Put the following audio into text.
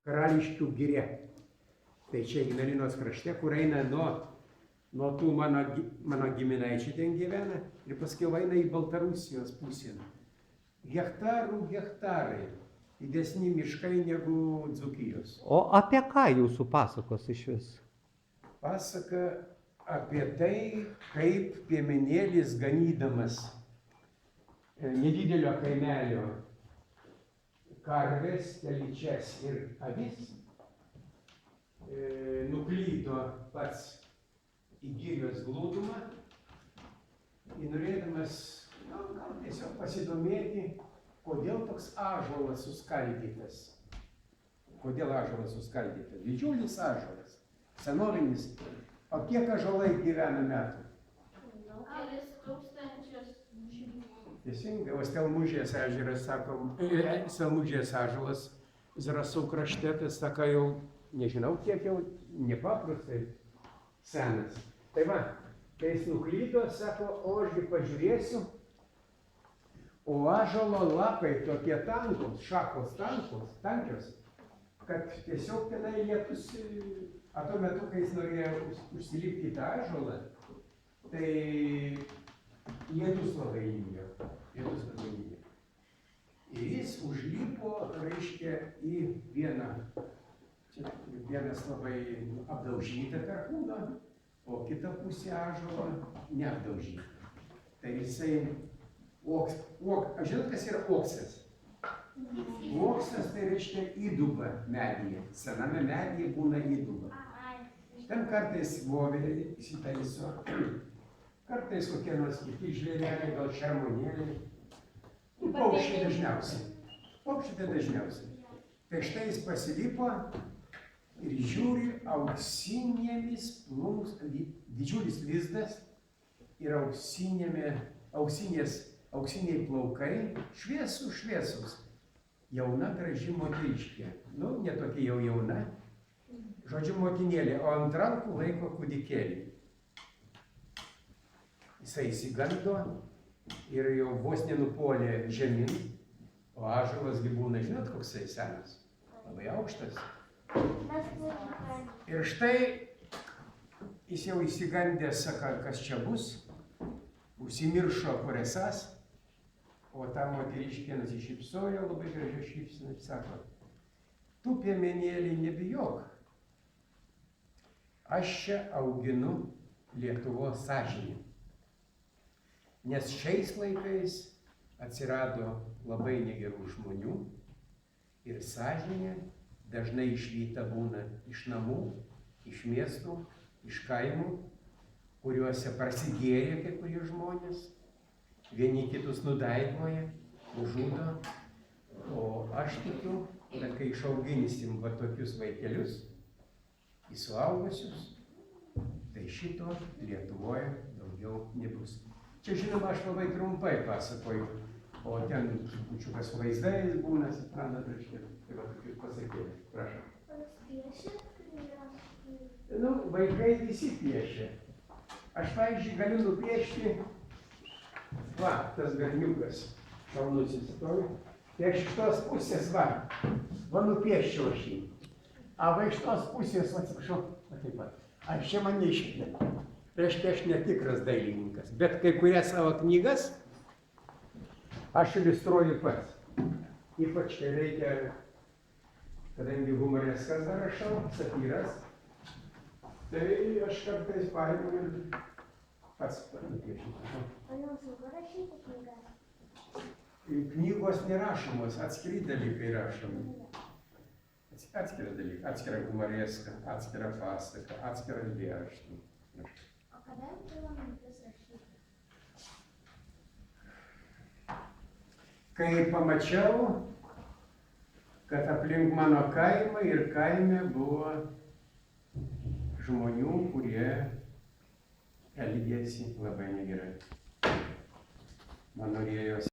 Karališkių giria. Tai čia Ignalinos krašte, kur eina nuo tų mano giminaičių ten gyvena ir paskui eina į Baltarusijos pusę. Hektarų hektarai, didesni miškai negu Dzūkijos. O apie ką jūsų pasakos iš vis? Pasaka apie tai, kaip piemenėlis ganydamas nedidelio kaimelio karves, telyčias ir avis, nuklydo pats į girios glūdumą ir norėdamas, gal tiesiog pasidomėti, kodėl toks ąžuolas suskaldytas. Kodėl ąžuolas suskaldytas? Didžiulis ąžuolas, senovinis. O kiek ąžuolai gyvena metų? Kelis tūkstančius. Teisingai, o Stelmužės ežeras, sakom, Stelmužės ąžuolas Zarasų krašte, tai sako jau, nežinau kiek jau, nepaprastai senas. Tai va, kai jis nuklydo, sako, o ašgi pažiūrėsiu, o ąžuolo lapai tokie tankos, šakos tankios, kad tiesiog tenai lietus, o tuo metu, kai jis norėjo užsilipti į tą ąžuolą, tai lietus labai lyjo. Ir jis užlipo, reiškia, į vienas labai apdaužytą perkūną, o kitą pusę ąžuolą neapdaužytą. Tai jisai, žinot, kas yra uoksas? Uoksas tai reiškia įduba medyje. Sename medyje būna įduba. Ten kartais voverė įsitaiso, kartais kokie nors kiti žvėreliai, gal šermuonėliai. Paukščiai dažniausiai. Tai štai jis pasilipo ir žiūri auksinėmis didžiulis lizdas ir auksiniai plaukai, šviesus. Jauna, graži moteriškė. Ne tokia jau jauna, žodžiu, motinėlė, o ant rankų laiko kūdikėlį. Jisai įsigando ir jau vos nenupuolė žemyn, o ąžuolas gi būna, žinot, koksai senas, labai aukštas. Ir štai jis jau įsigandęs, sako, kas čia bus, užsimiršo, kur esąs, o ta moteriškė nusišypsojo, labai gražią šypseną, sako, tu piemenėlį nebijok, aš čia auginu Lietuvos sąžinę. Nes šiais laikais atsirado labai negerų žmonių ir sąžinė dažnai išvyta būna iš namų, iš miestų, iš kaimų, kuriuose prasigėrė kai kurie žmonės, vieni kitus nudaigoja, nužudo. O aš tikiu, kad kai išauginsim va tokius vaikelius, į suaugusius, tai šito Lietuvoje daugiau nebus. Čia, žinoma, aš labai trumpai pasakoju, o ten trupučiukas vaizdais būna, suprantat, reiškia, tai va tokius pasakėlės. Prašau. Vaikai visi piešia. Aš, pavyzdžiui, galiu nupiešti, va, tas berniukas, šaunusis stovi, tai aš iš tos pusės, va nupieščiau aš jį. A va iš tos pusės, atsiprašau, va taip pat, aš čia man neiškėlė. Reiškia, aš netikras dailininkas, bet kai kurias savo knygas aš iliustruoju pats. Ypač kai reikia, kadangi humoreskas dar rašau, satyras, tai aš kartais paimu ir pats nupiešiu. O jums sunku rašyti knygas? Knygos nerašomos, atskiri dalykai rašomi. Atskira dalykai, atskira humoreska, atskira pasaka, atskira eilėraštį. O kada kilo mintis rašyti? Kai pamačiau, kad aplink mano kaimą ir kaime buvo žmonių, kurie elgėsi labai negerai. Man norėjosi